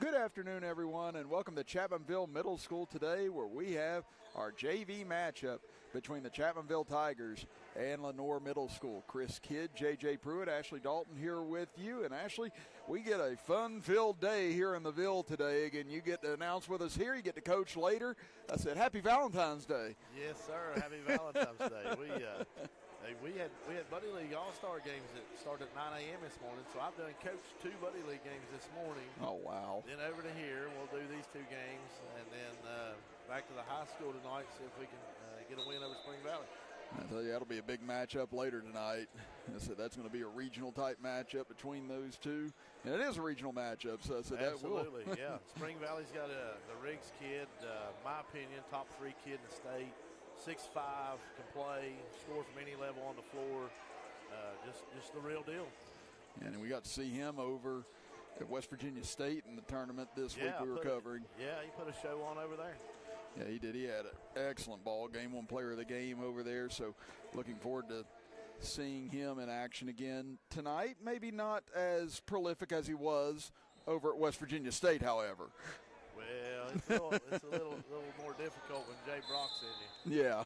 Good afternoon, everyone, and welcome to Chapmanville Middle School today, where we have our JV matchup between the Chapmanville Tigers and Lenore Middle School. Chris Kidd, J.J. Pruitt, Ashley Dalton here with you. And Ashley, we get a fun-filled day here in the Ville today. Again, you get to announce with us here. You get to coach later. I said, Happy Valentine's Day. Yes, sir. Happy Valentine's Day. We had Buddy League All-Star games that started at 9 a.m. this morning, so I've done coached 2 Buddy League games this morning. Oh, wow. Then over to here, we'll do these 2 games, and then back to the high school tonight, see if we can get a win over Spring Valley. I tell you, that'll be a big matchup later tonight. I said that's going to be a regional-type matchup between those two. And it is a regional matchup, so I said absolutely, that will. Yeah. Spring Valley's got the Riggs kid, my opinion, top 3 kid in the state. 6'5", can play, score from any level on the floor. Just the real deal. And we got to see him over at West Virginia State in the tournament this week we were covering. He put a show on over there. Yeah, he did. He had an excellent ball game, one player of the game over there. So looking forward to seeing him in action again tonight. Maybe not as prolific as he was over at West Virginia State, however. Well, it's a little more difficult when Jay Brock's in you. Yeah.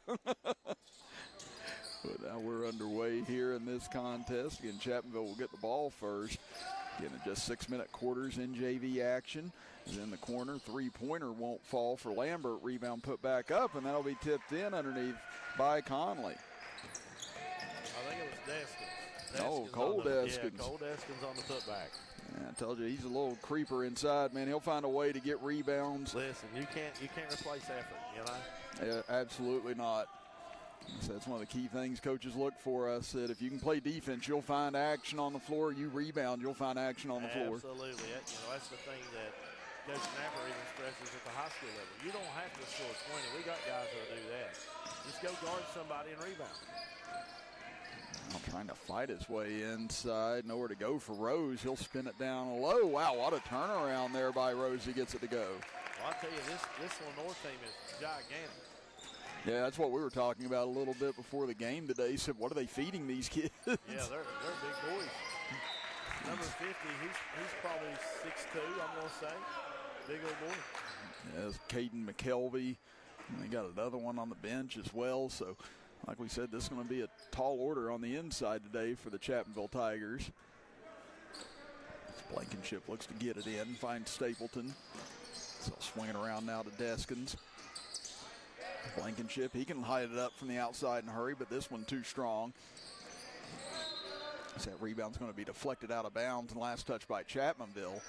But now we're underway here in this contest. Again, Chapmanville will get the ball first. Again, in just 6-minute quarters in JV action. And in the corner, three-pointer won't fall for Lambert. Rebound put back up, and that'll be tipped in underneath by Conley. I think it was Deskins. Cole Deskins. Yeah, Cole Deskins on the putback. Yeah, I told you, he's a little creeper inside, man. He'll find a way to get rebounds. Listen, you can't replace effort, you know? Yeah, absolutely not. So that's one of the key things coaches look for. I said, if you can play defense, you'll find action on the floor. You rebound, you'll find action on the floor. Absolutely. That's the thing that Coach Napper even stresses at the high school level. You don't have to score 20. We got guys that'll do that. Just go guard somebody and rebound. Trying to fight his way inside. Nowhere to go for Rose. He'll spin it down low. Wow, what a turnaround there by Rose. He gets it to go. Well, I'll tell you, this Lenore team is gigantic. Yeah, that's what we were talking about a little bit before the game today. So what are they feeding these kids? Yeah, they're big boys. Number 50, he's probably 6'2", I'm going to say. Big old boy. Yeah, it's Caden McKelvey. And they got another one on the bench as well. So, like we said, this is going to be a tall order on the inside today for the Chapmanville Tigers. Blankenship looks to get it in, finds Stapleton. So swinging around now to Deskins. Blankenship, he can hide it up from the outside and hurry, but this one too strong. So that rebound's going to be deflected out of bounds, and last touch by Chapmanville.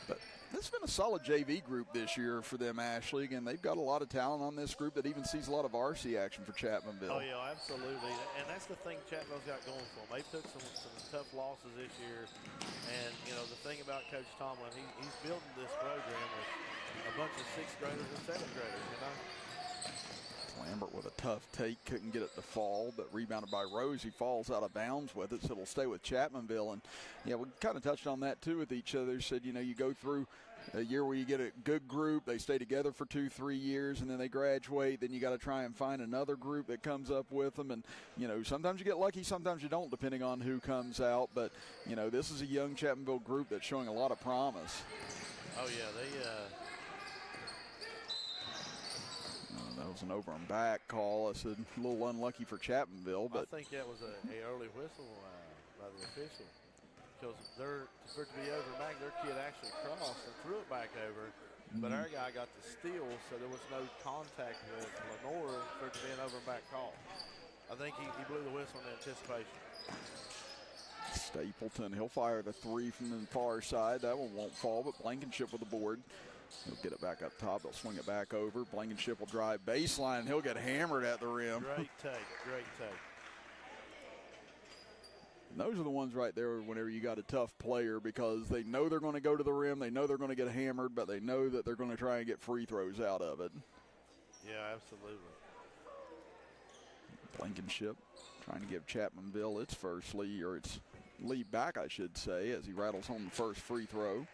But this has been a solid JV group this year for them, Ashley. Again, they've got a lot of talent on this group that even sees a lot of RC action for Chapmanville. Oh, yeah, absolutely. And that's the thing Chapmanville's got going for them. They took some tough losses this year. And, the thing about Coach Tomlin, he's building this program with a bunch of 6th graders and 7th graders, Lambert with a tough take, couldn't get it to fall, but rebounded by Rose. He falls out of bounds with it, so it'll stay with Chapmanville. And, yeah, we kind of touched on that, too, with each other. Said, you go through a year where you get a good group, they stay together for 2-3 years, and then they graduate. Then you got to try and find another group that comes up with them. And, sometimes you get lucky, sometimes you don't, depending on who comes out. But, this is a young Chapmanville group that's showing a lot of promise. Oh, yeah, that was an over and back call. I said a little unlucky for Chapmanville, but I think that was an early whistle by the official, because for it to be over and back, their kid actually crossed and threw it back over, but our guy got the steal, so there was no contact with Lenore for it to be an over and back call. I think he blew the whistle in anticipation. Stapleton, he'll fire the 3 from the far side. That one won't fall, but Blankenship with the board. He'll get it back up top. They'll swing it back over. Blankenship will drive baseline. He'll get hammered at the rim. Great take. And those are the ones right there whenever you got a tough player, because they know they're going to go to the rim. They know they're going to get hammered, but they know that they're going to try and get free throws out of it. Yeah, absolutely. Blankenship trying to give Chapmanville its first lead, or its lead back, I should say, as he rattles home the first free throw.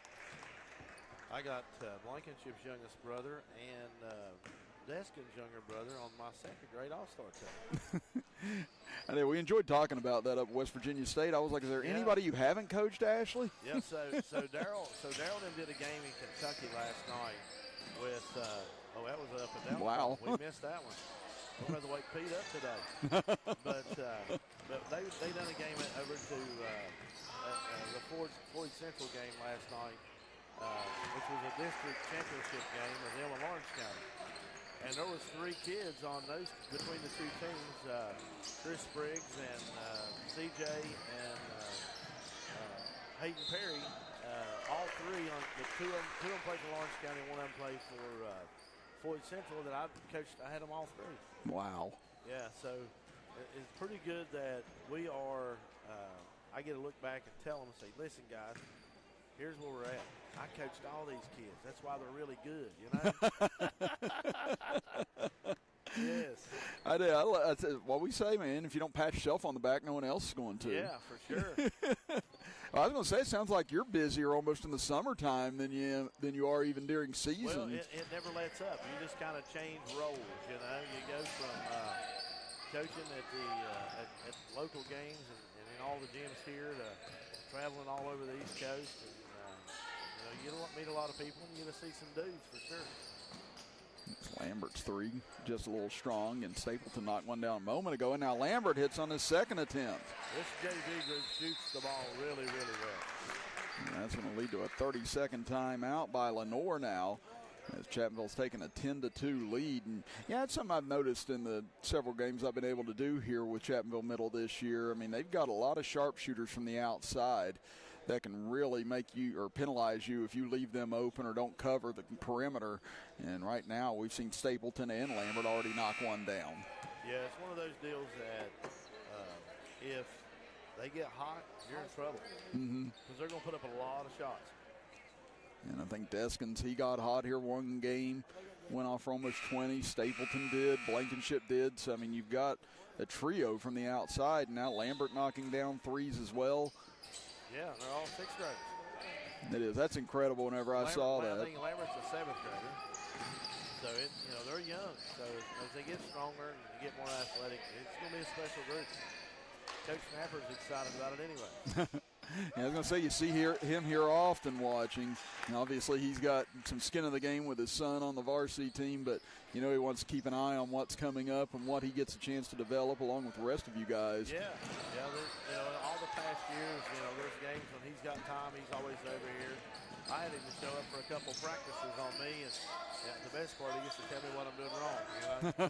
I got Blankenship's youngest brother and Deskin's younger brother on my 2nd grade All-Star team. I know we enjoyed talking about that up at West Virginia State. I was like, is there anybody you haven't coached, Ashley? Yeah, so Daryl and them did a game in Kentucky last night with that was up and down. Wow. We missed that one. We'll have to wake Pete up today. but they done a game over to the Floyd Central game last night, which was a district championship game of them in Lawrence County. And there was 3 kids on those between the 2 teams, Chris Spriggs and CJ and Hayden Perry. All 3 on the 2 of them played for Lawrence County, and 1 of them played for Floyd Central that I coached. I had them all 3. Wow. Yeah, so it's pretty good that we are. I get to look back and tell them and say, listen, guys, here's where we're at. I coached all these kids. That's why they're really good, you know? Yes. I do. I said, what we say, man, if you don't pat yourself on the back, no one else is going to. Yeah, for sure. Well, I was going to say, it sounds like you're busier almost in the summertime than you are even during season. Well, it never lets up. You just kind of change roles, you know? You go from coaching at the at local games and in all the gyms here to traveling all over the East Coast. And, you meet a lot of people and you get to see some dudes for sure. Lambert's 3, just a little strong, and Stapleton knocked one down a moment ago, and now Lambert hits on his 2nd attempt. This JV group shoots the ball really, really well. And that's going to lead to a 30-second timeout by Lenore now, as Chapmanville's taking a 10-2 lead. And yeah, that's something I've noticed in the several games I've been able to do here with Chapmanville Middle this year. I mean, they've got a lot of sharpshooters from the outside that can really make you or penalize you if you leave them open or don't cover the perimeter. And right now we've seen Stapleton and Lambert already knock one down. Yeah, it's one of those deals that if they get hot, you're in trouble. Because they're going to put up a lot of shots. And I think Deskins, he got hot here one game, went off for almost 20. Stapleton did, Blankenship did. So, I mean, you've got a trio from the outside. And now Lambert knocking down 3s as well. Yeah, they're all 6th graders. It is. That's incredible whenever I saw that. I think Lambert's a 7th grader. So, they're young. So, as they get stronger and get more athletic, it's going to be a special group. Coach Snapper's excited about it anyway. Yeah, I was going to say, you see him here often watching. And obviously, he's got some skin in the game with his son on the varsity team, but, he wants to keep an eye on what's coming up and what he gets a chance to develop along with the rest of you guys. Yeah, all the past years, there's games when he's got time, he's always over here. I had him to show up for a couple practices on me, and the best part, he gets to tell me what I'm doing wrong,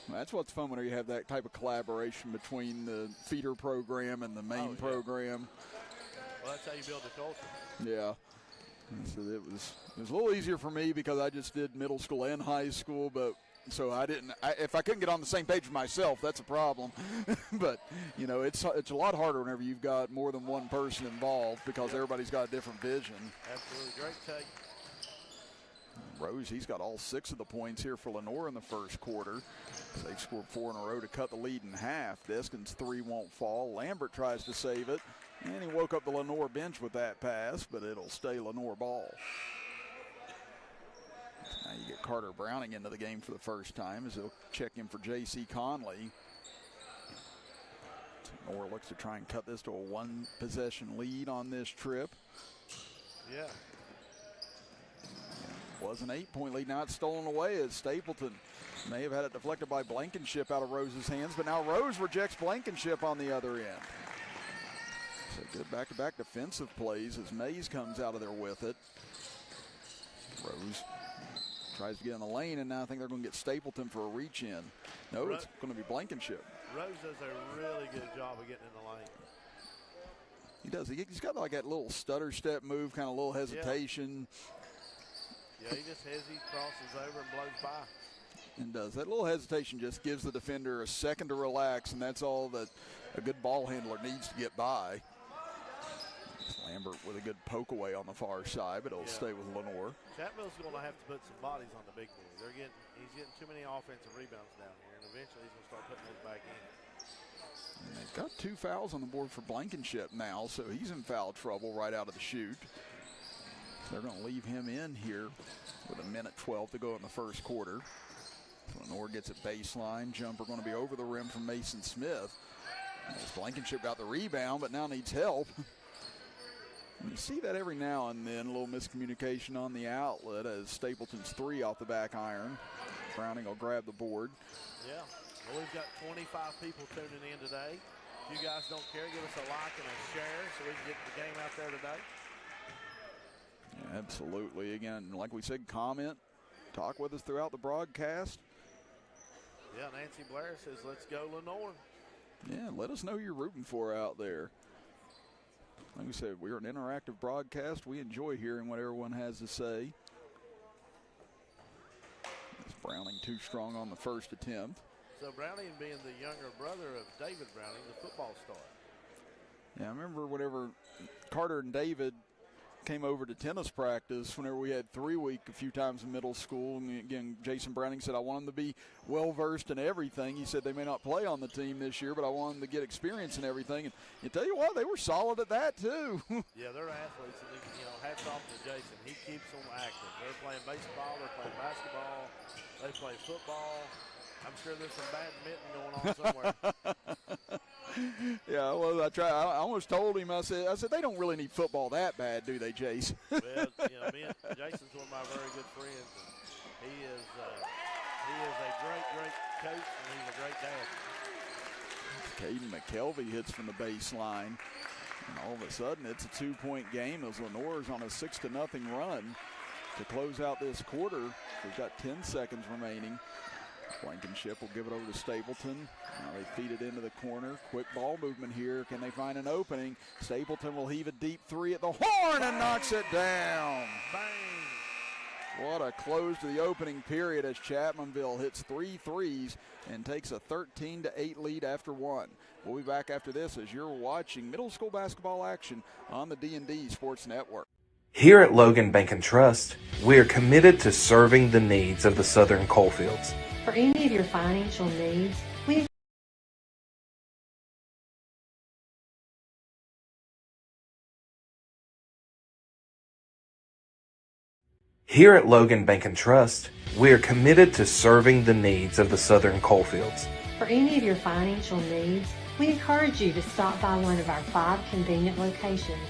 That's what's fun when you have that type of collaboration between the feeder program and the main program. Well, that's how you build the culture. Yeah. So it was a little easier for me because I just did middle school and high school, but so if I couldn't get on the same page with myself, that's a problem. But, it's a lot harder whenever you've got more than one person involved because everybody's got a different vision. Absolutely. Great take. Rose, he's got all 6 of the points here for Lenore in the first quarter. They've scored 4 in a row to cut the lead in half. Deskins' 3 won't fall. Lambert tries to save it, and he woke up the Lenore bench with that pass, but it'll stay Lenore ball. Now you get Carter Browning into the game for the first time as he'll check in for J.C. Conley. Lenore looks to try and cut this to a 1-possession lead on this trip. Yeah. Was an 8-point lead. Now it's stolen away as Stapleton may have had it deflected by Blankenship out of Rose's hands, but now Rose rejects Blankenship on the other end. So good back-to-back defensive plays as Mays comes out of there with it. Rose tries to get in the lane, and now I think they're going to get Stapleton for a reach-in. No, it's going to be Blankenship. Rose does a really good job of getting in the lane. He does. He's got like that little stutter step move, kind of little hesitation. Yeah, he just crosses over and blows by. And does. That little hesitation just gives the defender a second to relax, and that's all that a good ball handler needs to get by. Lambert with a good poke away on the far side, but it'll stay with Lenore. Chapmanville's going to have to put some bodies on the big boy. He's getting too many offensive rebounds down here, and eventually he's going to start putting those back in. And they've got 2 fouls on the board for Blankenship now, so he's in foul trouble right out of the chute. So they're going to leave him in here with 1:12 to go in the first quarter. So Lenore gets it baseline. Jumper going to be over the rim from Mason Smith. As Blankenship got the rebound, but now needs help. And you see that every now and then, a little miscommunication on the outlet as Stapleton's three off the back iron. Browning will grab the board. Yeah, well, we've got 25 people tuning in today. If you guys don't care, give us a like and a share so we can get the game out there today. Yeah, absolutely. Again, like we said, comment, talk with us throughout the broadcast. Yeah, Nancy Blair says, let's go Lenore. Yeah, let us know who you're rooting for out there. Like we said, we're an interactive broadcast. We enjoy hearing what everyone has to say. It's Browning too strong on the first attempt. So Browning being the younger brother of David Browning, the football star. Yeah, I remember whenever Carter and David came over to tennis practice, whenever we had 3 week a few times in middle school. And again, Jason Browning said, I want them to be well-versed in everything. He said they may not play on the team this year, but I want them to get experience in everything. And you tell you what, they were solid at that too. Yeah, they're athletes, and hats off to Jason. He keeps them active. They're playing baseball, they're playing basketball, they play football. I'm sure there's some badminton going on somewhere. Yeah, well, I almost told him, I said, they don't really need football that bad, do they, Jace? Well, Jason's one of my very good friends. And he is a great coach, and he's a great dad. Caden McKelvey hits from the baseline. And all of a sudden, it's a 2-point game as Lenore's on a 6-0 run to close out this quarter. We've got 10 seconds remaining. Blankenship will give it over to Stapleton. Now they feed it into the corner. Quick ball movement here. Can they find an opening? Stapleton will heave a deep three at the horn and knocks it down. Bang! What a close to the opening period as Chapmanville hits 3 threes and takes a 13-8 lead after one. We'll be back after this as you're watching middle school basketball action on the D&D Sports Network. Here at Logan Bank and Trust, we are committed to serving the needs of the Southern Coalfields. For any of your financial needs, Here at Logan Bank and Trust, we are committed to serving the needs of the Southern Coalfields. For any of your financial needs, we encourage you to stop by one of our 5 convenient locations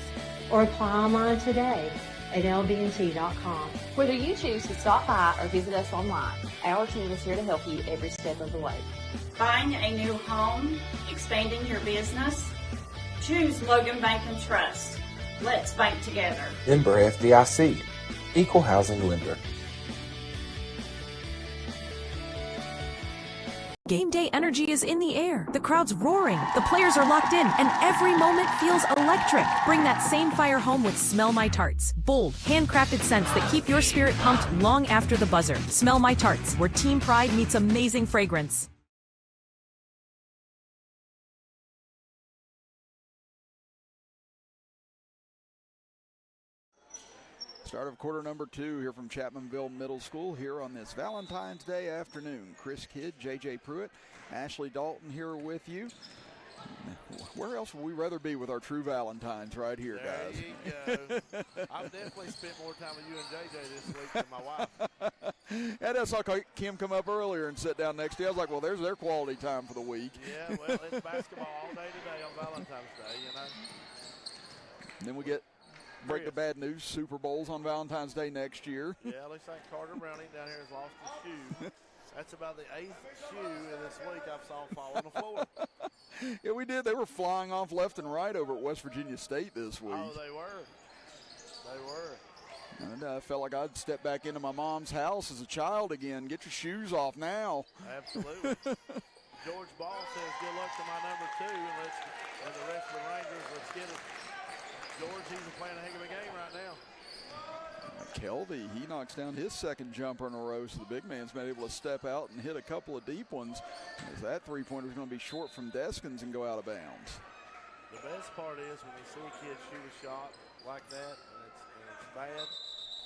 or apply online today at lbnt.com. Whether you choose to stop by or visit us online, our team is here to help you every step of the way. Buying a new home, expanding your business? Choose Logan Bank and Trust. Let's bank together. Member FDIC, Equal Housing Lender. Game day energy is in the air. The crowd's roaring, the players are locked in, and every moment feels electric. Bring that same fire home with Smell My Tarts. Bold, handcrafted scents that keep your spirit pumped long after the buzzer. Smell My Tarts, where team pride meets amazing fragrance. Start of quarter number 2 here from Chapmanville Middle School here on this Valentine's Day afternoon. Chris Kidd, J.J. Pruitt, Ashley Dalton here with you. Where else would we rather be with our true Valentines right here, guys? There you go. I've definitely spent more time with you and J.J. this week than my wife. And I saw Kim come up earlier and sit down next to you. I was like, well, there's their quality time for the week. Yeah, well, it's basketball all day today on Valentine's Day, you know. And then we break the bad news, Super Bowls on Valentine's Day next year. Yeah, looks like Carter Browning down here has lost his shoe. That's about the 8th shoe in this week I've saw fall on the floor. Yeah, we did. They were flying off left and right over at West Virginia State this week. Oh, they were. They were. And I felt like I'd step back into my mom's house as a child again. Get your shoes off now. Absolutely. George Ball says, good luck to my number 2, and the rest of the Rangers, let's get it. George, he's playing a heck of a game right now. Kelvey, he knocks down his second jumper in a row, so the big man's been able to step out and hit a couple of deep ones, as that three-pointer is going to be short from Deskins and go out of bounds. The best part is when you see a kid shoot a shot like that, and it's bad,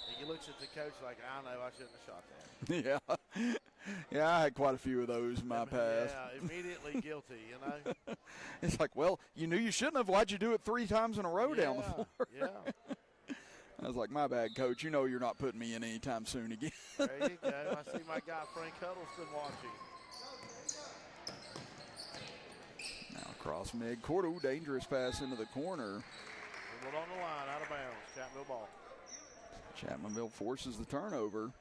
and he looks at the coach like, I know, I shouldn't have shot that. Yeah. Yeah, I had quite a few of those in my past. Yeah, immediately guilty, you know. It's like, well, you knew you shouldn't have. Why'd you do it 3 times in a row down the floor? Yeah. I was like, my bad, Coach. You know you're not putting me in anytime soon again. There you go. I see my guy Frank Huddleston watching. Now across midcourt. Ooh, dangerous pass into the corner. Dribbled on the line, out of bounds. Chapmanville ball. Chapmanville forces the turnover.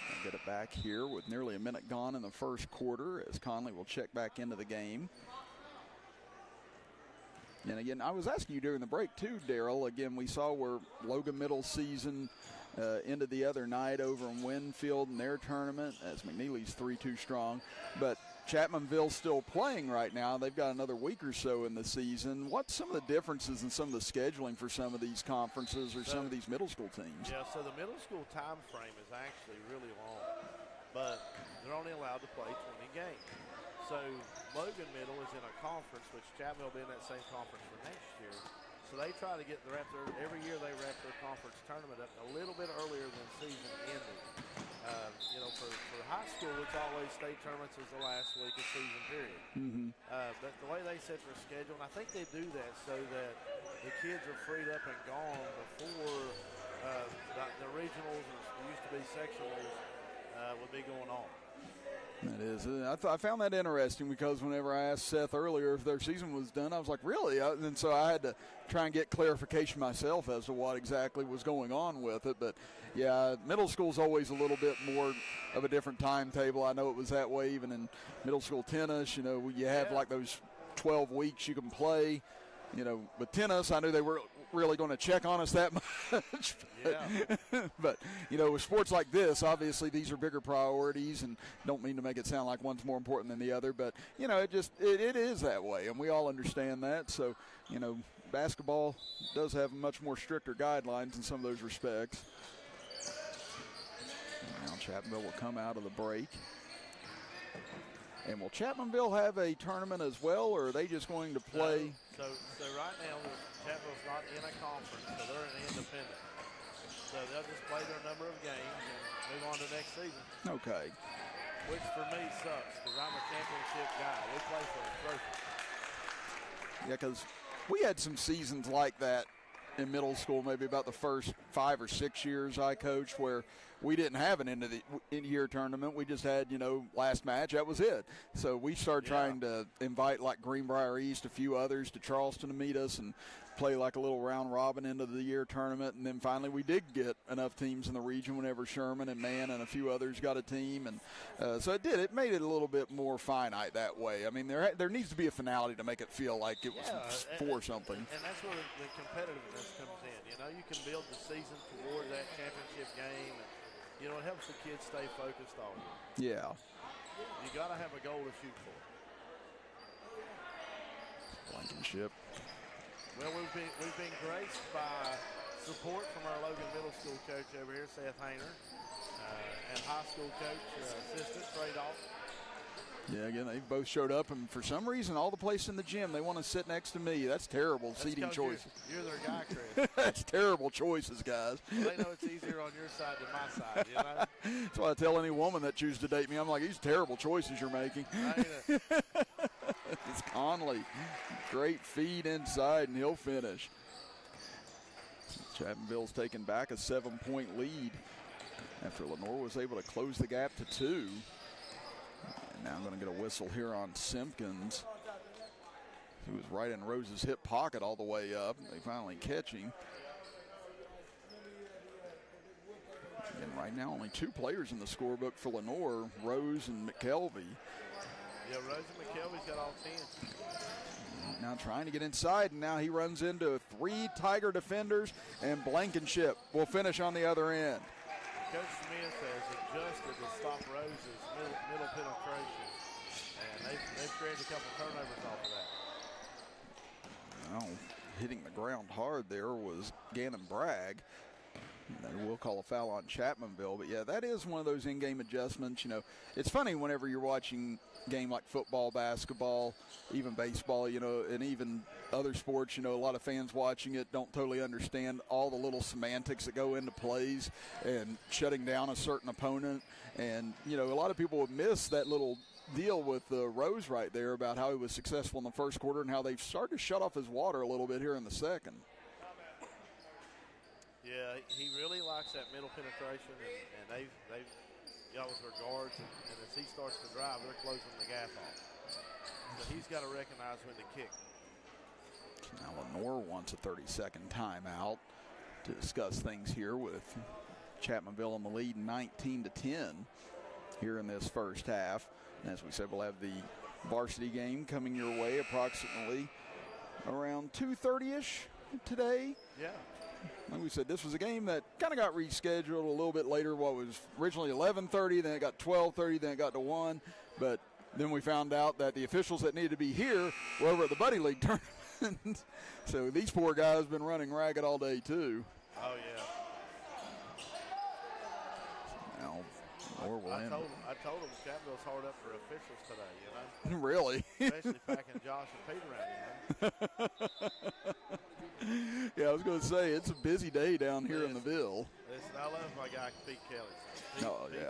They'll get it back here with nearly a minute gone in the first quarter as Conley will check back into the game. And again, I was asking you during the break too, Daryl. Again, we saw where Logan Middle season ended the other night over in Winfield in their tournament as McNeely's 3-2 strong. But Chapmanville's still playing right now. They've got another week or so in the season. What's some of the differences in some of the scheduling for some of these conferences or some of these middle school teams? Yeah, so the middle school time frame is actually really long, but they're only allowed to play 20 games. So Logan Middle is in a conference, which Chapmanville will be in that same conference for next year. So they try to every year they wrap their conference tournament up a little bit earlier than season ended. For high school, it's always state tournaments is the last week of season period. But the way they set their schedule, and I think they do that so that the kids are freed up and gone before the regionals, or used to be sectionals, would be going on. That is. I found that interesting because whenever I asked Seth earlier if their season was done, I was like, really? And so I had to try and get clarification myself as to what exactly was going on with it. But, yeah, middle school is always a little bit more of a different timetable. I know it was that way even in middle school tennis. You know, you have like those 12 weeks you can play. You know, with tennis, I knew they were really going to check on us that much. But, you know, with sports like this, obviously these are bigger priorities, and don't mean to make it sound like one's more important than the other, but, you know, it is that way, and we all understand that. So, you know, basketball does have much more stricter guidelines in some of those respects. Now Chapmanville will come out of the break. And will Chapmanville have a tournament as well, or are they just going to play? So right now, Chapmanville's not in a conference, so they're an independent. So they'll just play their number of games and move on to next season. Okay. Which for me sucks, because I'm a championship guy. We play for a trophy. Yeah, because we had some seasons like that in middle school, maybe about the first 5 or 6 years I coached, where we didn't have an end-of-the-year tournament. We just had, you know, last match, that was it. So we started trying to invite, like, Greenbrier East, a few others to Charleston to meet us and play like a little round-robin end-of-the-year tournament. And then finally we did get enough teams in the region whenever Sherman and Mann and a few others got a team. And so it made it a little bit more finite that way. I mean, there needs to be a finality to make it feel like it was for something. And that's where the competitiveness comes in. You know, you can build the season toward that championship game. And, you know, it helps the kids stay focused all year. Yeah. You got to have a goal to shoot for. Blankenship. Well, we've been graced by support from our Logan Middle School coach over here, Seth Hayner, and high school coach, assistant, Trey Dalton. Yeah, again, they both showed up, and for some reason, all the place in the gym, they want to sit next to me. That's terrible seating choices. You're their guy, Chris. That's terrible choices, guys. Well, they know it's easier on your side than my side, you know? That's why I tell any woman that chooses to date me, I'm like, these terrible choices you're making. It's Conley. Great feed inside, and he'll finish. Chapmanville's taken back a 7-point lead after Lenore was able to close the gap to 2. And now I'm going to get a whistle here on Simpkins, who was right in Rose's hip pocket all the way up. They finally catch him. And right now only 2 players in the scorebook for Lenore, Rose and McKelvey. Yeah, Rose and McKelvey's got all 10. Now trying to get inside, and now he runs into 3 Tiger defenders, and Blankenship will finish on the other end. Coach Smith has adjusted to stop Rose's middle penetration, and they've created a couple turnovers off of that. Well, hitting the ground hard there was Gannon Bragg. They will call a foul on Chapmanville, but yeah, that is one of those in-game adjustments. You know, it's funny whenever you're watching a game like football, basketball, even baseball, you know, and even other sports, you know, a lot of fans watching it don't totally understand all the little semantics that go into plays and shutting down a certain opponent. And, you know, a lot of people would miss that little deal with Rose right there about how he was successful in the first quarter and how they've started to shut off his water a little bit here in the second. Yeah, he really likes that middle penetration, and they've got with their guards, and as he starts to drive, they're closing the gap off. So he's got to recognize when to kick. Now Lenore wants a 30-second timeout to discuss things here with Chapmanville in the lead 19-10 here in this first half. And as we said, we'll have the varsity game coming your way approximately around 2:30-ish today. Yeah. Like we said, this was a game that kind of got rescheduled a little bit later. What was originally 11:30, then it got 12:30, then it got to 1. But then we found out that the officials that needed to be here were over at the Buddy League tournament. So these poor guys have been running ragged all day, too. Oh, yeah. Now, Lenore will end. I told him Chapmanville's hard up for officials today, you know. Really? Especially packing Josh and Pete around, you know. Yeah, I was going to say, it's a busy day down here in the Ville. Listen, I love my guy Pete Kelly. Pete's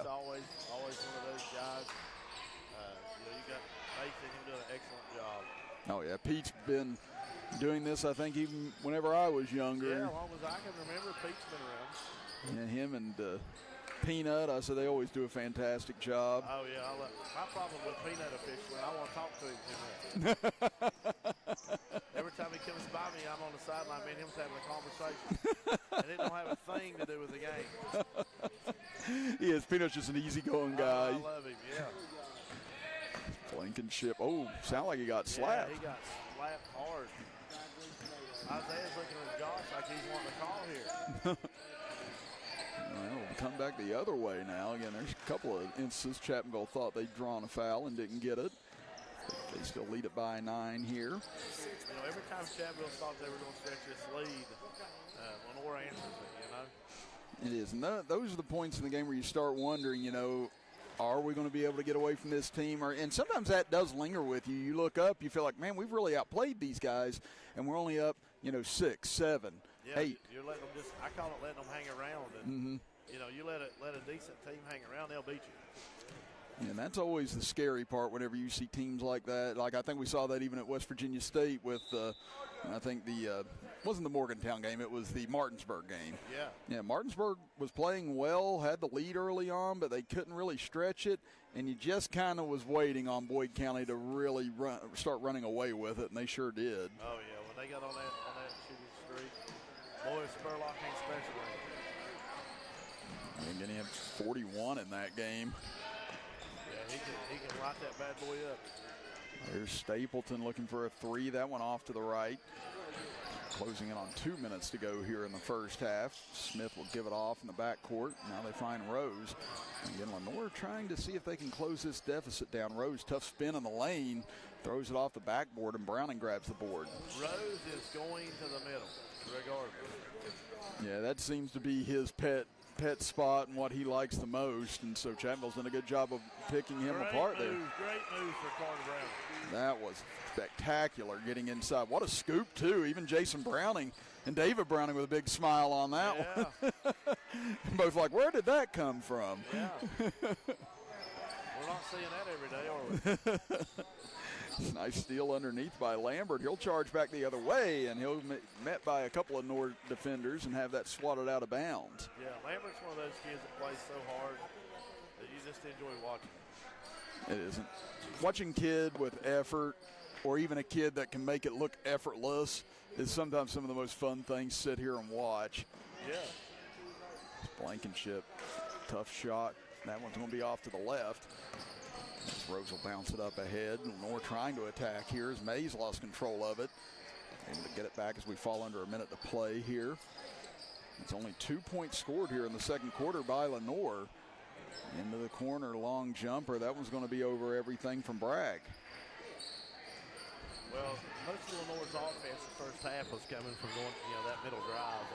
always one of those guys. You got faith in him doing an excellent job. Oh, yeah. Pete's been doing this, I think, even whenever I was younger. Yeah, as long as I can remember, Pete's been around. And him and Peanut, I said they always do a fantastic job. Oh, yeah. My problem with Peanut officially, I want to talk to him too much. Every time he comes by me, I'm on the sideline, me and him's having a conversation. And it don't have a thing to do with the game. He is. Peanut's just an easy-going guy. I love him, yeah. Blankenship. Oh, sound like he got slapped. Yeah, he got slapped hard. Isaiah's looking at Josh like he's wanting to call here. Well, we'll come back the other way now. Again, there's a couple of instances Chapmanville thought they'd drawn a foul and didn't get it. They still lead it by 9 here. Every time Chapmanville thought they were going to stretch this lead, Lenore answers it, It is. And those are the points in the game where you start wondering, are we going to be able to get away from this team? And sometimes that does linger with you. You look up, you feel like, man, we've really outplayed these guys, and we're only up, 6, 7, 8. You're letting them I call it letting them hang around. And, you let a decent team hang around, they'll beat you. And that's always the scary part whenever you see teams like that. Like I think we saw that even at West Virginia State with, I think wasn't the Morgantown game, it was the Martinsburg game. Yeah. Yeah, Martinsburg was playing well, had the lead early on, but they couldn't really stretch it, and you just kind of was waiting on Boyd County to really start running away with it, and they sure did. Oh, yeah, when they got on that shooting streak, boy, Spurlock ain't special. I think he had 41 in that game. Yeah, he can light that bad boy up. There's Stapleton looking for a 3. That one off to the right. Closing in on 2 minutes to go here in the first half. Smith will give it off in the backcourt. Now they find Rose. Again, Lenore trying to see if they can close this deficit down. Rose, tough spin in the lane. Throws it off the backboard, and Browning grabs the board. Rose is going to the middle, regardless. Yeah, that seems to be his pet spot and what he likes the most, and so Chapmanville's done a good job of picking him apart there. Great move for Carter Browning. That was spectacular getting inside. What a scoop, too. Even Jason Browning and David Browning with a big smile on that one. Both like, where did that come from? Yeah. We're not seeing that every day, are we? Nice steal underneath by Lambert. He'll charge back the other way, and he'll be met by a couple of North defenders and have that swatted out of bounds. Yeah, Lambert's one of those kids that plays so hard that you just enjoy watching. It isn't. Watching kid with effort, or even a kid that can make it look effortless, is sometimes some of the most fun things to sit here and watch. Yeah. Blankenship, tough shot. That one's going to be off to the left. Rose will bounce it up ahead. Lenore trying to attack here as Mays lost control of it. Able to get it back as we fall under a minute to play here. It's only 2 points scored here in the second quarter by Lenore. Into the corner, long jumper. That one's going to be over everything from Bragg. Well, most of Lenore's offense the first half was coming from going, that middle drive.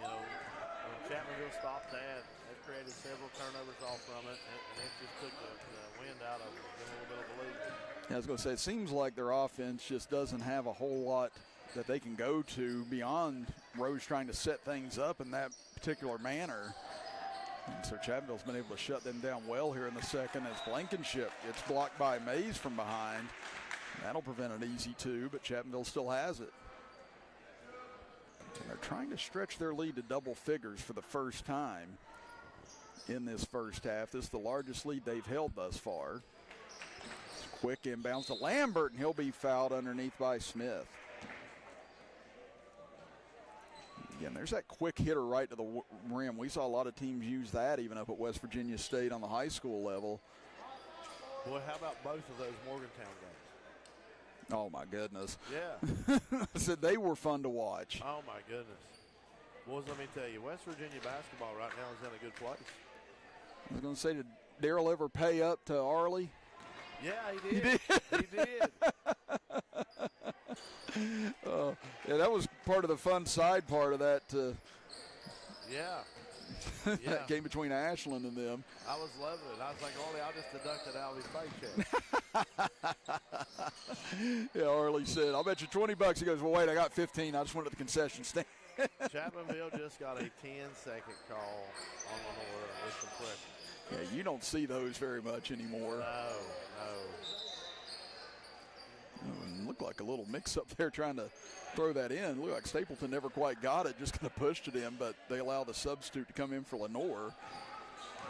And, when Chapmanville stopped that, it created several turnovers off from it, and it just took the wind out of a little bit of the lead. Yeah, I was going to say, it seems like their offense just doesn't have a whole lot that they can go to beyond Rose trying to set things up in that particular manner. And so Chapmanville's been able to shut them down well here in the second as Blankenship gets blocked by Mays from behind. That'll prevent an easy 2, but Chapmanville still has it. And they're They're trying to stretch their lead to double figures for the first time in this first half. This is the largest lead they've held thus far. Quick inbounds to Lambert, and he'll be fouled underneath by Smith. Again, there's that quick hitter right to the rim. We saw a lot of teams use that even up at West Virginia State on the high school level. Boy, how about both of those Morgantown games? Oh, my goodness. Yeah. I said they were fun to watch. Oh, my goodness. Boys, let me tell you, West Virginia basketball right now is in a good place. I was going to say, did Darrell ever pay up to Arlie? Yeah, he did. He did. Yeah, that was part of the fun side part of that. Yeah. That game between Ashland and them. I was loving it. I was like, Arlie, I'll just deduct it out of his paycheck. Yeah, Arlie said, I'll bet you $20. He goes, well, wait, I got 15. I just went to the concession stand. Chapmanville just got a 10-second call on Lenore with some pressure. Yeah, you don't see those very much anymore. No. It looked like a little mix-up there trying to throw that in. Looked like Stapleton never quite got it, just kind of pushed it in, but they allow the substitute to come in for Lenore.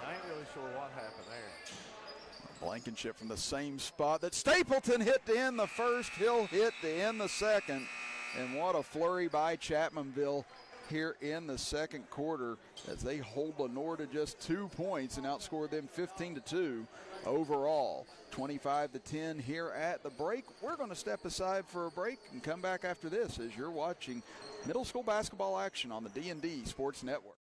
I ain't really sure what happened there. Blankenship from the same spot that Stapleton hit to end the first. He'll hit to end the second. And what a flurry by Chapmanville here in the second quarter as they hold Lenore to just 2 points and outscore them 15-2 overall. 25-10 here at the break. We're going to step aside for a break and come back after this as you're watching middle school basketball action on the D&D Sports Network.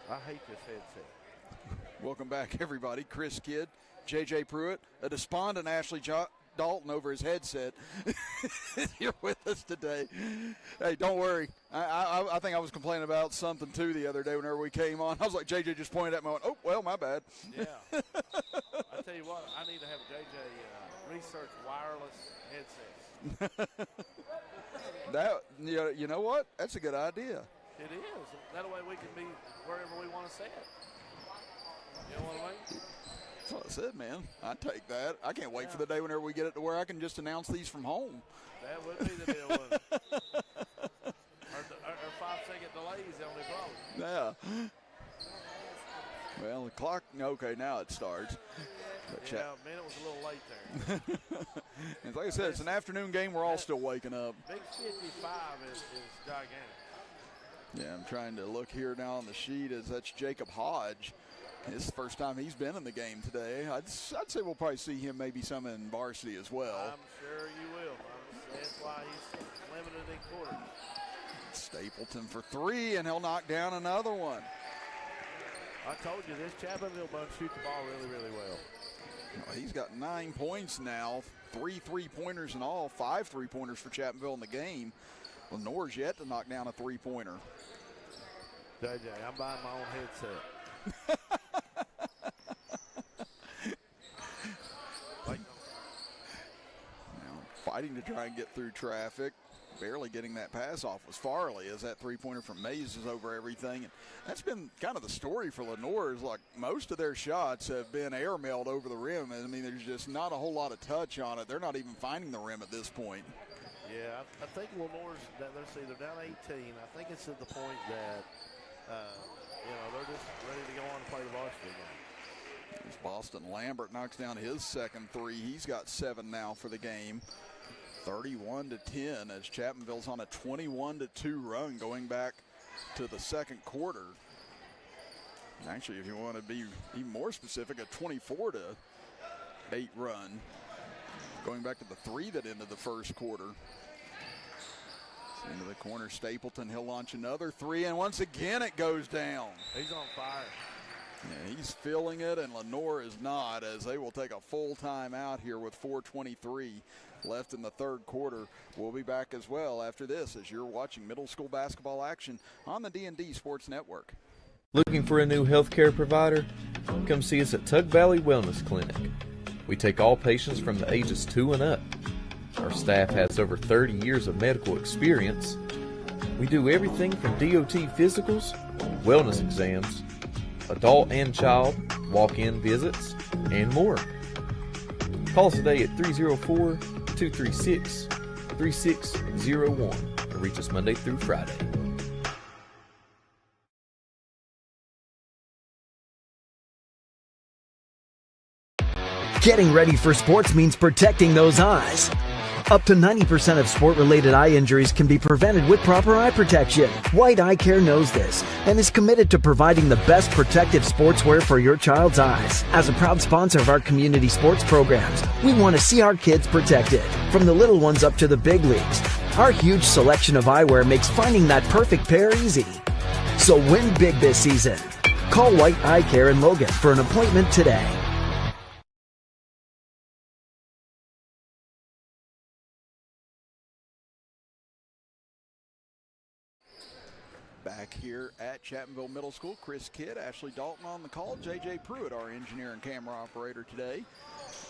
I hate this headset. Welcome back, everybody. Chris Kidd, J.J. Pruitt, a despondent Ashley Dalton over his headset. You're with us today. Hey, don't worry. I think I was complaining about something, too, the other day whenever we came on. I was like, J.J. just pointed at me and went, oh, well, my bad. Yeah. I tell you what, I need to have J.J. Research wireless headsets. You know what? That's a good idea. It is. That way we can be wherever we want to sit. You know what I mean? That's what I said, man. I take that. I can't wait for the day whenever we get it to where I can just announce these from home. That would be the deal, wouldn't it? Our 5-second delay is the only problem. Yeah. Well, the clock, okay, now it starts. Yeah, man, it was a little late there. And like I said, it's an afternoon game. We're all still waking up. Big 55 is gigantic. Yeah, I'm trying to look here now on the sheet as that's Jacob Hodge. This is the first time he's been in the game today. I'd say we'll probably see him maybe some in varsity as well. I'm sure you will. That's why he's limited in quarters. Stapleton for three, and he'll knock down another one. I told you, this Chapmanville bunch shoot the ball really, really well. He's got 9 points now, 3 3-pointers in all, 5 3-pointers for Chapmanville in the game. Lenore's yet to knock down a 3-pointer. JJ, I'm buying my own headset. Now, fighting to try and get through traffic. Barely getting that pass off was Farley as that 3-pointer from Mays is over everything. And that's been kind of the story for Lenore, is like most of their shots have been airmailed over the rim. I mean, there's just not a whole lot of touch on it. They're not even finding the rim at this point. Yeah, I think Lenore's, let's see, they're down 18. I think it's at the point that, they're just ready to go on and play the varsity game. There's Boston Lambert knocks down his second three. He's got 7 now for the game. 31-10 as Chapmanville's on a 21-2 run going back to the second quarter. Actually, if you want to be even more specific, a 24-8 run going back to the 3 that ended the first quarter. Into the corner, Stapleton, he'll launch another 3, and once again it goes down. He's on fire. Yeah, he's feeling it, and Lenore is not, as they will take a full time out here with 4:23 left in the third quarter. We'll be back as well after this as you're watching middle school basketball action on the D&D Sports Network. Looking for a new healthcare provider? Come see us at Tug Valley Wellness Clinic. We take all patients from the ages 2 and up. Our staff has over 30 years of medical experience. We do everything from DOT physicals, wellness exams, adult and child, walk-in visits, and more. Call us today at 304-236-3601 or reach us Monday through Friday. Getting ready for sports means protecting those eyes. Up to 90% of sport-related eye injuries can be prevented with proper eye protection. White Eye Care knows this and is committed to providing the best protective sportswear for your child's eyes. As a proud sponsor of our community sports programs, we want to see our kids protected, from the little ones up to the big leagues. Our huge selection of eyewear makes finding that perfect pair easy. So win big this season. Call White Eye Care in Logan for an appointment today. Back here at Chapmanville Middle School, Chris Kidd, Ashley Dalton on the call, J.J. Pruitt, our engineer and camera operator today.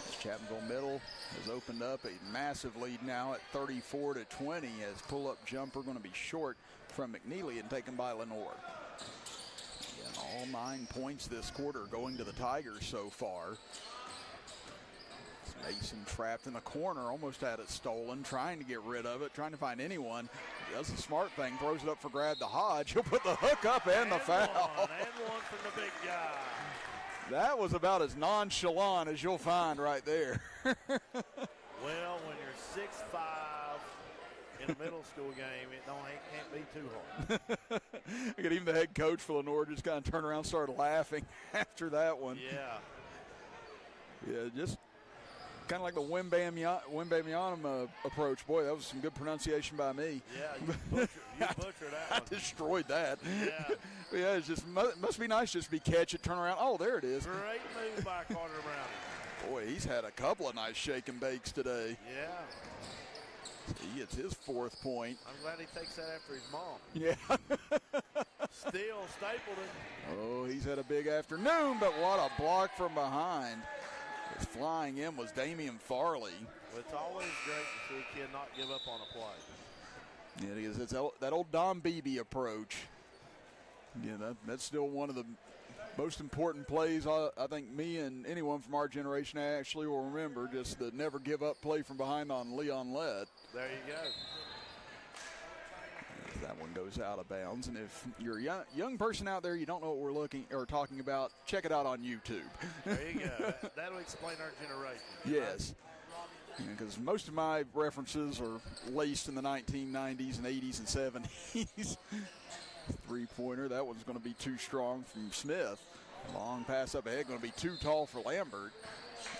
As Chapmanville Middle has opened up a massive lead now at 34-20 as pull-up jumper going to be short from McNeely and taken by Lenore. Again, all 9 points this quarter going to the Tigers so far. Mason trapped in the corner, almost had it stolen, trying to get rid of it, trying to find anyone. He does the smart thing, throws it up for grab to Hodge. He'll put the hook up and the foul. And one from the big guy. That was about as nonchalant as you'll find right there. Well, when you're 6'5", in a middle school game, it can't be too hard. I got even the head coach for Lenore just kind of turned around and started laughing after that one. Yeah. Yeah, just Kind of like the Wembanyama approach. Boy, that was some good pronunciation by me. Yeah, you butchered that one. I destroyed that. Yeah. Yeah, it's just must be nice just to be catch it, turn around. Oh, there it is. Great move by Carter Browning. Boy, he's had a couple of nice shake and bakes today. Yeah. He gets his 4th point. I'm glad he takes that after his mom. Yeah. Still Stapleton. Oh, he's had a big afternoon, but what a block from behind. His flying in was Damian Farley. Well, it's always great to see a kid not give up on a play. Yeah, it is. It's that old Don Beebe approach. Yeah, that's still one of the most important plays I think me and anyone from our generation actually will remember, just the never give up play from behind on Leon Lett. There you go. That one goes out of bounds, and if you're a young person out there, you don't know what we're talking about, check it out on YouTube. There you go. That'll explain our generation. Yes. Because most of my references are laced in the 1990s and 80s and 70s. Three-pointer, that one's going to be too strong from Smith. Long pass up ahead, going to be too tall for Lambert.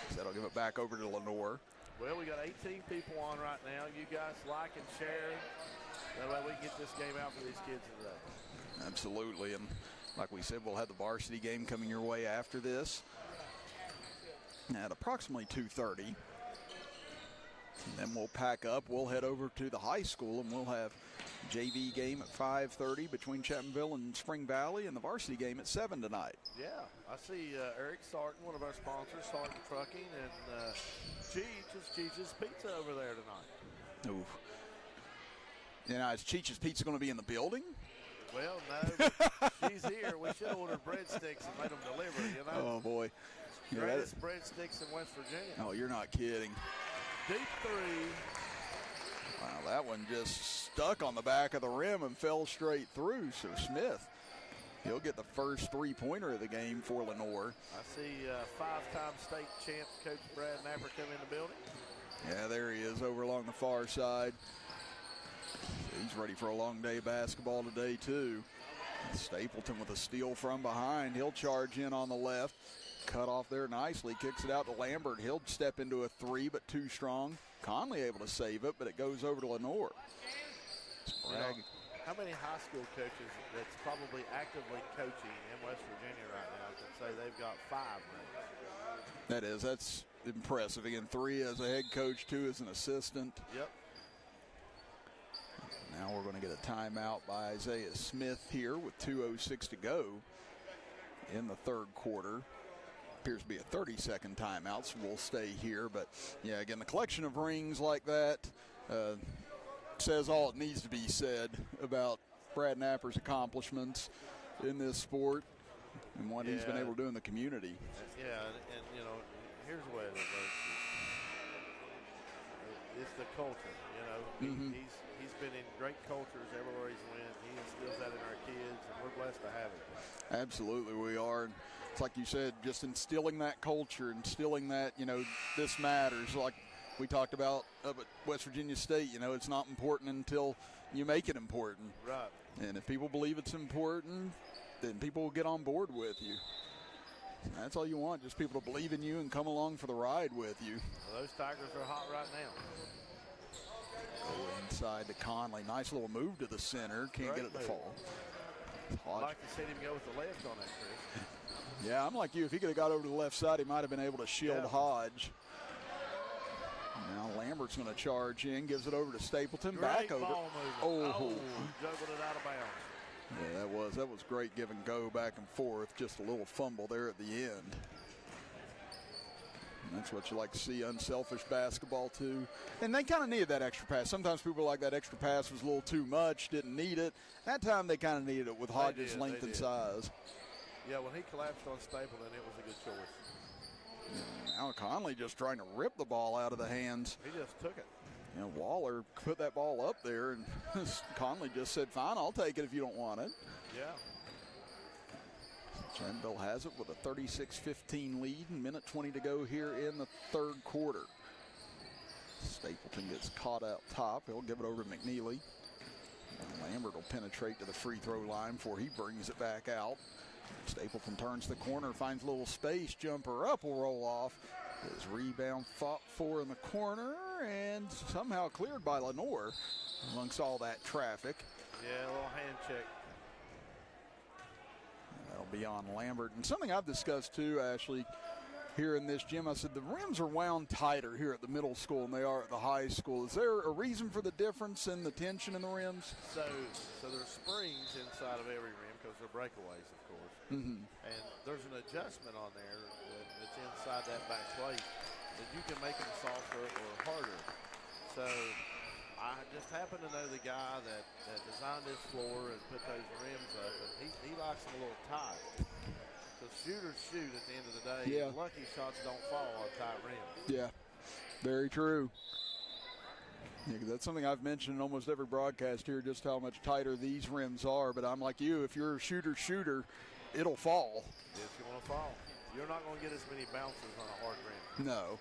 So that'll give it back over to Lenore. Well, we got 18 people on right now. You guys like and share. That way we can get this game out for these kids today. Absolutely, and like we said, we'll have the varsity game coming your way after this at approximately 2:30. And then we'll pack up. We'll head over to the high school, and we'll have JV game at 5:30 between Chapmanville and Spring Valley, and the varsity game at 7 tonight. Yeah, I see Eric Sarton, one of our sponsors, Sarton Trucking, and Cheech's Pizza over there tonight. Ooh. You know, is Cheech's Pizza going to be in the building? Well, no, but she's here. We should have ordered breadsticks and made them deliver, you know? Oh, boy. Yeah, greatest breadsticks in West Virginia. Oh, you're not kidding. Deep three. Wow, that one just stuck on the back of the rim and fell straight through. So Smith, he'll get the first three-pointer of the game for Lenore. I see five-time state champ Coach Brad Napper come in the building. Yeah, there he is over along the far side. He's ready for a long day of basketball today, too. Stapleton with a steal from behind. He'll charge in on the left. Cut off there nicely. Kicks it out to Lambert. He'll step into a three, but too strong. Conley able to save it, but it goes over to Lenore. You know, how many high school coaches that's probably actively coaching in West Virginia right now can say they've got 5 rings? That's impressive. Again, 3 as a head coach, 2 as an assistant. Yep. Now we're going to get a timeout by Isaiah Smith here with 2:06 to go in the third quarter. Appears to be a 30-second timeout, so we'll stay here. But, yeah, again, the collection of rings like that says all it needs to be said about Brad Napper's accomplishments in this sport and what he's been able to do in the community. Yeah, and you know, here's the way it works. It's the culture, you know. He's been in great cultures everywhere he's went. He instills that in our kids, and we're blessed to have it. Absolutely, we are. And it's like you said, just instilling that culture, instilling that, you know, this matters. Like we talked about up at West Virginia State, you know, it's not important until you make it important. Right. And if people believe it's important, then people will get on board with you. And that's all you want, just people to believe in you and come along for the ride with you. Well, those Tigers are hot right now. Go inside to Conley. Nice little move to the center. Can't get it to fall. I'd like to see him go with the left on that, Chris. Yeah, I'm like you. If he could have got over to the left side, he might have been able to shield Hodge. Now Lambert's going to charge in, gives it over to Stapleton. Great back over. Ball movement. Juggled it out of bounds. Yeah, that was great give and go back and forth. Just a little fumble there at the end. And that's what you like to see, unselfish basketball too. And they kind of needed that extra pass. Sometimes people like that extra pass was a little too much, didn't need it. That time they kind of needed it with Hodges' length and size. Yeah, when he collapsed on Stapleton, it was a good choice. Now Conley just trying to rip the ball out of the hands. He just took it. You know, Waller put that ball up there, and Conley just said, fine, I'll take it if you don't want it. Yeah. Chapmanville has it with a 36-15 lead, and minute 20 to go here in the third quarter. Stapleton gets caught out top. He'll give it over to McNeely. And Lambert will penetrate to the free throw line before he brings it back out. Stapleton turns the corner, finds a little space. Jumper up will roll off. His rebound fought for in the corner and somehow cleared by Lenore amongst all that traffic. Yeah, a little hand check. That'll be on Lambert. And something I've discussed too, Ashley, here in this gym, I said the rims are wound tighter here at the middle school than they are at the high school. Is there a reason for the difference in the tension in the rims? So there's springs inside of every rim because they're breakaways, of course. Mm-hmm. And there's an adjustment on there that's inside that back plate that you can make them softer or harder. So I just happen to know the guy that designed this floor and put those rims up, and he likes them a little tight. So shooters shoot at the end of the day. Yeah. Lucky shots don't fall on tight rims. Yeah, very true. Yeah, that's something I've mentioned in almost every broadcast here, just how much tighter these rims are. But I'm like you, if you're a shooter, it'll fall. If you want to fall. You're not going to get as many bounces on a hard rim. No.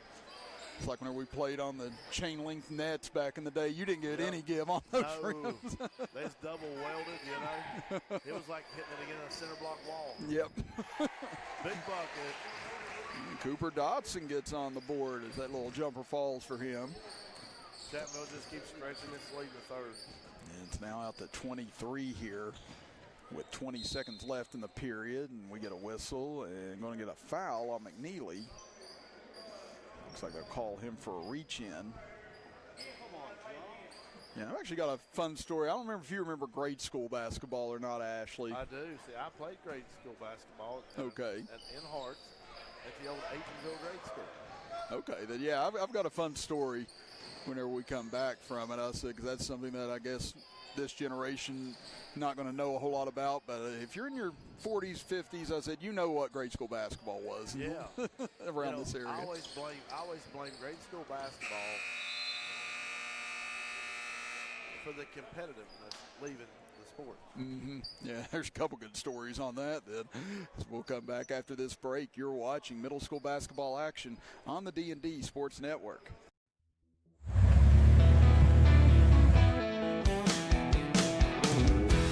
It's like when we played on the chain link nets back in the day. You didn't get any give on those rims. That's double welded, you know. It was like hitting it against a center block wall. Yep. Big bucket. Cooper Dotson gets on the board as that little jumper falls for him. Chapmanville just keeps stretching its lead in the third. And it's now out to 23 here with 20 seconds left in the period. And we get a whistle and going to get a foul on McNeely. Looks like they'll call him for a reach-in. Yeah, I've actually got a fun story. I don't remember if you remember grade school basketball or not, Ashley. I do. See, I played grade school basketball in Harts at the old Aitonville grade school. Okay, then yeah, I've got a fun story whenever we come back from it. I said, because that's something that I guess this generation not going to know a whole lot about. But if you're in your 40s, 50s, I said, you know what grade school basketball was. Yeah. Around this area. I always blame grade school basketball for the competitiveness leaving the sport. Mm-hmm. Yeah, there's a couple good stories on that then. So we'll come back after this break. You're watching middle school basketball action on the D&D Sports Network.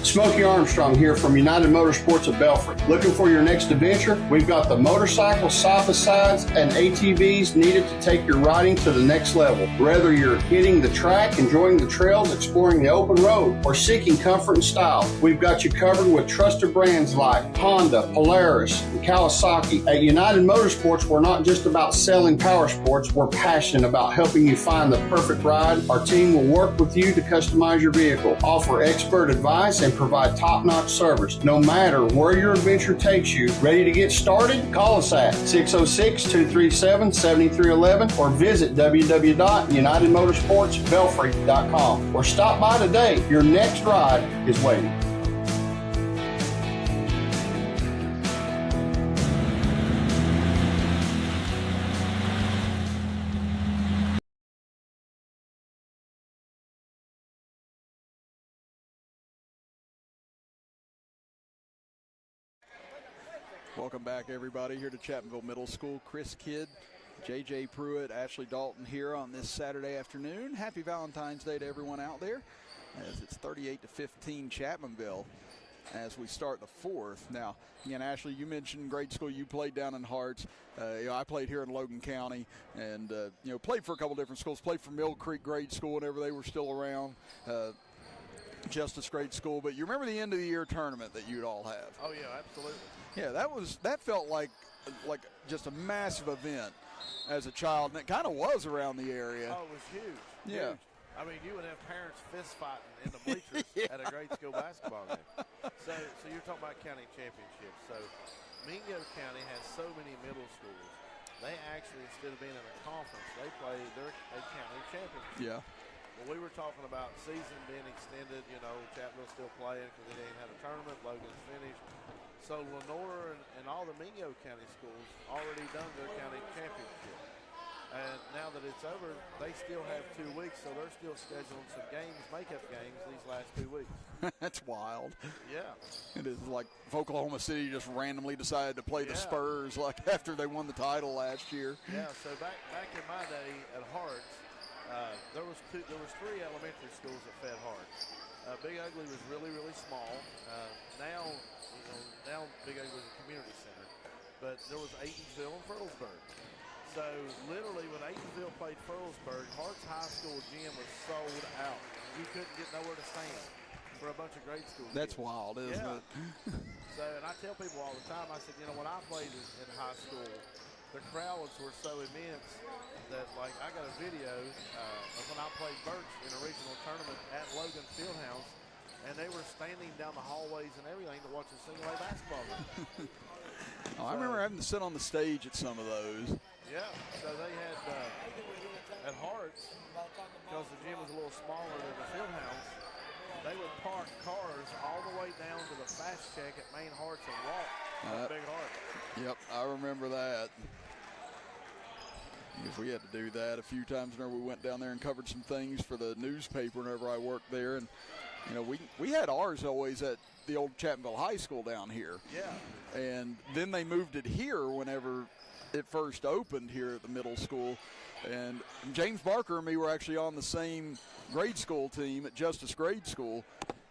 Smokey Armstrong here from United Motorsports of Belfry. Looking for your next adventure? We've got the motorcycles, side-by-sides, and ATVs needed to take your riding to the next level. Whether you're hitting the track, enjoying the trails, exploring the open road, or seeking comfort and style, we've got you covered with trusted brands like Honda, Polaris, and Kawasaki. At United Motorsports, we're not just about selling power sports. We're passionate about helping you find the perfect ride. Our team will work with you to customize your vehicle, offer expert advice, and provide top-notch service. No matter where your adventure takes you, ready to get started? Call us at 606-237-7311 or visit www.unitedmotorsportsbelfry.com or stop by today. Your next ride is waiting. Welcome back, everybody, here to Chapmanville Middle School. Chris Kidd, J.J. Pruitt, Ashley Dalton here on this Saturday afternoon. Happy Valentine's Day to everyone out there, as it's 38-15 Chapmanville as we start the fourth. Now, again, Ashley, you mentioned grade school. You played down in Harts. I played here in Logan County and, played for a couple different schools. Played for Mill Creek Grade School whenever they were still around. Justice Grade School. But you remember the end of the year tournament that you'd all have? Oh, yeah, absolutely. Yeah, that felt like just a massive event as a child, and it kind of was around the area. Oh, it was huge. Yeah. Huge. I mean, you would have parents fist fighting in the bleachers at a grade school basketball game. So you're talking about county championships. So Mingo County has so many middle schools. They actually, instead of being in a conference, they play their county championship. Yeah. Well, we were talking about season being extended. Chapmanville's still playing because they didn't have a tournament. Logan's finished. So Lenore and all the Mingo County schools already done their county championship. And now that it's over, they still have 2 weeks, so they're still scheduling some games, makeup games, these last 2 weeks. That's wild. Yeah. It is like if Oklahoma City just randomly decided to play the Spurs like after they won the title last year. Yeah, so back in my day at Harts, there was 3 elementary schools that fed Harts. Big Ugly was really, really small. Now Big Ugly is a community center, but there was Aitonsville and Furlsburg. So literally when Aitonsville played Furlsburg, Hart's High School gym was sold out. You couldn't get nowhere to stand for a bunch of grade school kids. That's wild, isn't it? So, and I tell people all the time, I said, you know, when I played in high school, the crowds were so immense that, like, I got a video of when I played Birch in a regional tournament at Logan Fieldhouse, and they were standing down the hallways and everything to watch a single-A basketball game. I remember having to sit on the stage at some of those. Yeah, so they had, at Hart's, because the gym was a little smaller than the Fieldhouse, they would park cars all the way down to the Fast Check at Main Hart's and walk to Big Hart. Yep, I remember that. Because we had to do that a few times whenever we went down there and covered some things for the newspaper whenever I worked there. And, you know, we had ours always at the old Chapmanville High School down here. Yeah. And then they moved it here whenever it first opened here at the middle school. And James Barker and me were actually on the same grade school team at Justice Grade School.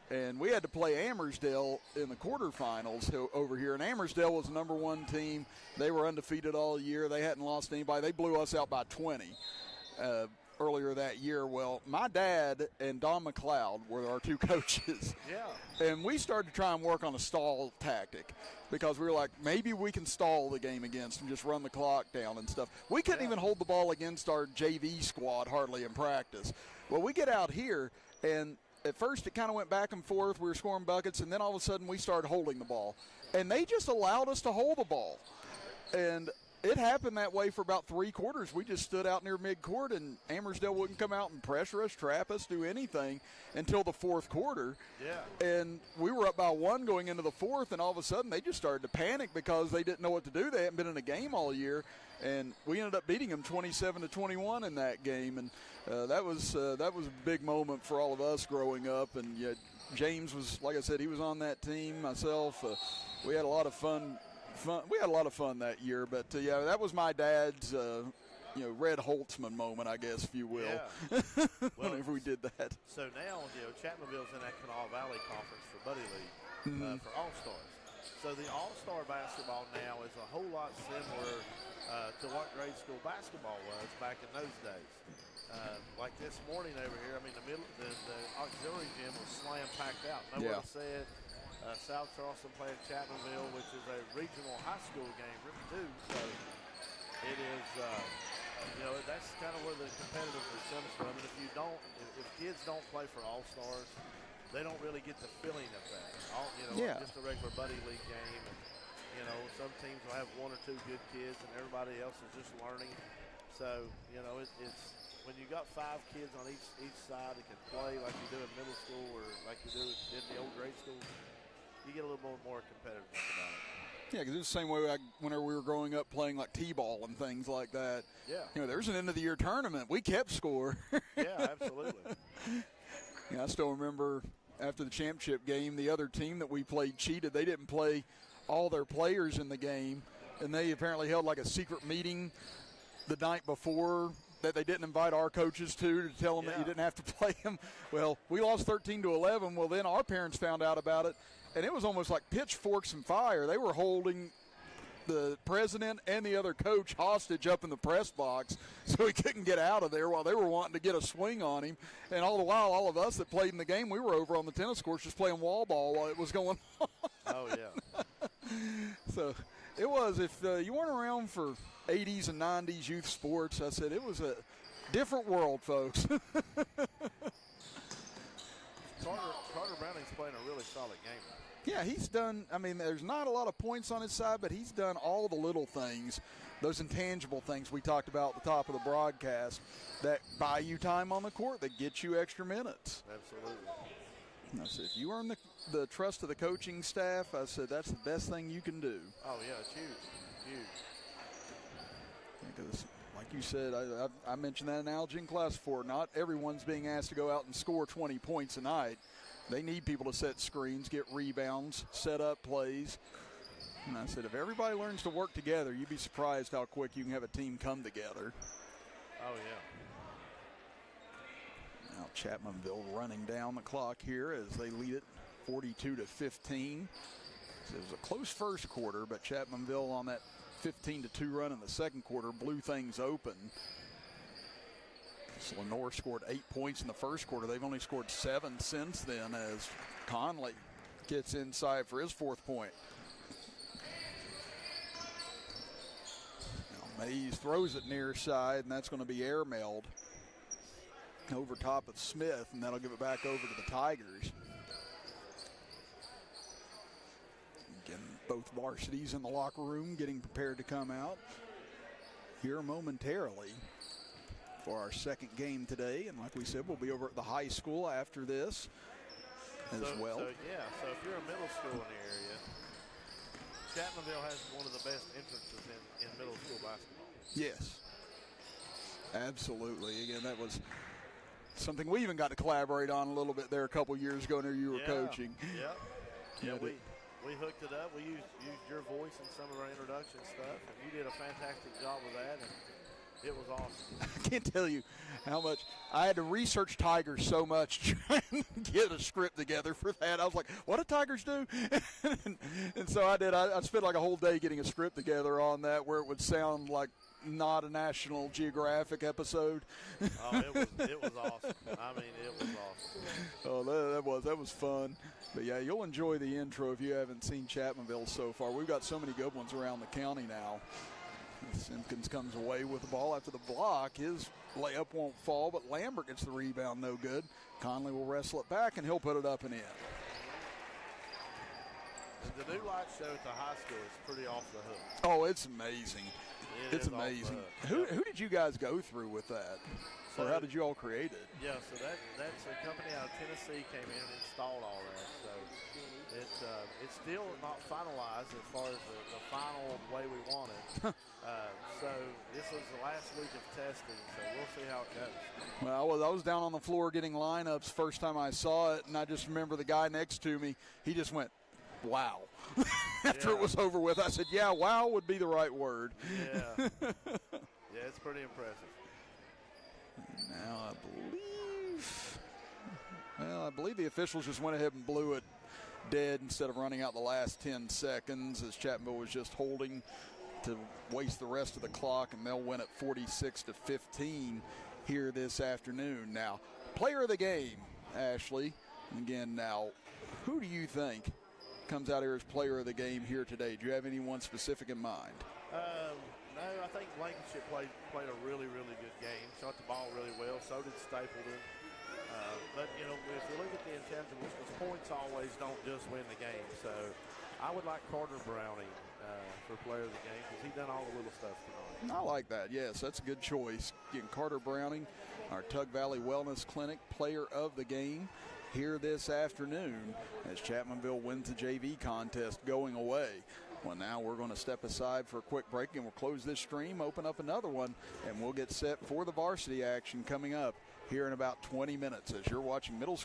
And we had to play Ammersdale in the quarterfinals over here. And Ammersdale was the #1 team. They were undefeated all year. They hadn't lost anybody. They blew us out by 20 earlier that year. Well, my dad and Don McLeod were our two coaches. Yeah. And we started to try and work on a stall tactic because we were like, maybe we can stall the game against them, just run the clock down and stuff. We couldn't even hold the ball against our JV squad hardly in practice. Well, we get out here, and at first it kind of went back and forth. We were scoring buckets, and then all of a sudden we started holding the ball. And they just allowed us to hold the ball. And it happened that way for about 3 quarters. We just stood out near midcourt, and Ammersdale wouldn't come out and pressure us, trap us, do anything until the 4th quarter. Yeah. And we were up by 1 going into the 4th, and all of a sudden they just started to panic because they didn't know what to do. They hadn't been in a game all year, and we ended up beating them 27-21 in that game. And that was a big moment for all of us growing up. And James was, like I said, he was on that team. Myself, we had a lot of fun. We had a lot of fun that year, but yeah, that was my dad's, Red Holtzman moment, I guess, if you will. Yeah. Whenever we did that. So now, Chapmanville's in that Kanawha Valley Conference for Buddy League for All-Stars. So the All-Star basketball now is a whole lot similar to what grade school basketball was back in those days. Like this morning over here, I mean, the auxiliary gym was slam packed out. Nobody said. South Charleston playing Chapmanville, which is a regional high school game, really too. So it is, that's kind of where the competitiveness comes from. And if kids don't play for All-Stars, they don't really get the feeling of that. Just a regular buddy league game. And, some teams will have 1 or 2 good kids, and everybody else is just learning. So, it's when you got 5 kids on each side that can play like you do in middle school or like you do in the old grade school, you get a little more competitiveness about it. Yeah, because it was the same way whenever we were growing up playing like T-ball and things like that. Yeah. There was an end-of-the-year tournament. We kept score. Yeah, absolutely. I still remember after the championship game, the other team that we played cheated. They didn't play all their players in the game, and they apparently held like a secret meeting the night before that they didn't invite our coaches to tell them that you didn't have to play them. Well, we lost 13-11. Well, then our parents found out about it. And it was almost like pitchforks and fire. They were holding the president and the other coach hostage up in the press box so he couldn't get out of there while they were wanting to get a swing on him. And all the while, all of us that played in the game, we were over on the tennis courts just playing wall ball while it was going on. Oh, yeah. So it was, if you weren't around for 80s and 90s youth sports, I said it was a different world, folks. Carter Browning's playing a really solid game. Yeah, he's done, there's not a lot of points on his side, but he's done all the little things, those intangible things we talked about at the top of the broadcast that buy you time on the court, that get you extra minutes. Absolutely. I said, if you earn the trust of the coaching staff, I said, that's the best thing you can do. Oh, yeah, it's huge. Huge. Because, like you said, I mentioned that analogy in class before, not everyone's being asked to go out and score 20 points a night. They need people to set screens, get rebounds, set up plays. And I said, if everybody learns to work together, you'd be surprised how quick you can have a team come together. Oh, yeah. Now Chapmanville running down the clock here as they lead it 42-15. So it was a close first quarter, but Chapmanville on that 15-2 run in the second quarter blew things open. So Lenore scored 8 points in the first quarter. They've only scored 7 since then as Conley gets inside for his 4th point. Now Mays throws it near side, and that's going to be airmailed over top of Smith, and that'll give it back over to the Tigers. Again, both varsities in the locker room getting prepared to come out here momentarily for our second game today. And like we said, we'll be over at the high school after this as well. So if you're a middle school in the area, Chapmanville has one of the best entrances in middle school basketball. Yes, absolutely. Again, that was something we even got to collaborate on a little bit there a couple years ago when you were coaching. Yep. Yeah, we hooked it up. We used your voice in some of our introduction stuff. And you did a fantastic job with that, and it was awesome. I can't tell you how much I had to research Tigers so much trying to get a script together for that. I was like, what do Tigers do? and so I did. I spent like a whole day getting a script together on that where it would sound like not a National Geographic episode. Oh, it was awesome. I mean, it was awesome. Oh, that was fun. But yeah, you'll enjoy the intro if you haven't seen Chapmanville so far. We've got so many good ones around the county now. Simpkins comes away with the ball after the block. His layup won't fall, but Lambert gets the rebound, no good. Conley will wrestle it back, and he'll put it up and in. The new light show at the high school is pretty off the hook. Oh, it's amazing. It's amazing. Who did you guys go through with that? Or how did you all create it? Yeah, so that's a company out of Tennessee came in and installed all that. So it's still not finalized as far as the final way we want it. So this was the last week of testing, so we'll see how it goes. Well, I was down on the floor getting lineups first time I saw it, and I just remember the guy next to me, he just went, wow. After it was over with, I said, yeah, wow would be the right word. Yeah. Yeah, it's pretty impressive. Now I believe the officials just went ahead and blew it dead instead of running out the last 10 seconds as Chapmanville was just holding to waste the rest of the clock, and they'll win it 46-15 here this afternoon. Now, player of the game, Ashley. Again, now, who do you think comes out here as player of the game here today? Do you have anyone specific in mind? No, I think Blankenship played a really, really good game. Shot the ball really well. So did Stapleton. But, you know, if you look at the intangibles, because points always don't just win the game. So I would like Carter Browning for player of the game because he done all the little stuff tonight. I like that. Yes, that's a good choice. Getting Carter Browning, our Tug Valley Wellness Clinic player of the game here this afternoon as Chapmanville wins the JV contest going away. Well, now we're going to step aside for a quick break, and we'll close this stream, open up another one, and we'll get set for the varsity action coming up here in about 20 minutes as you're watching Middle School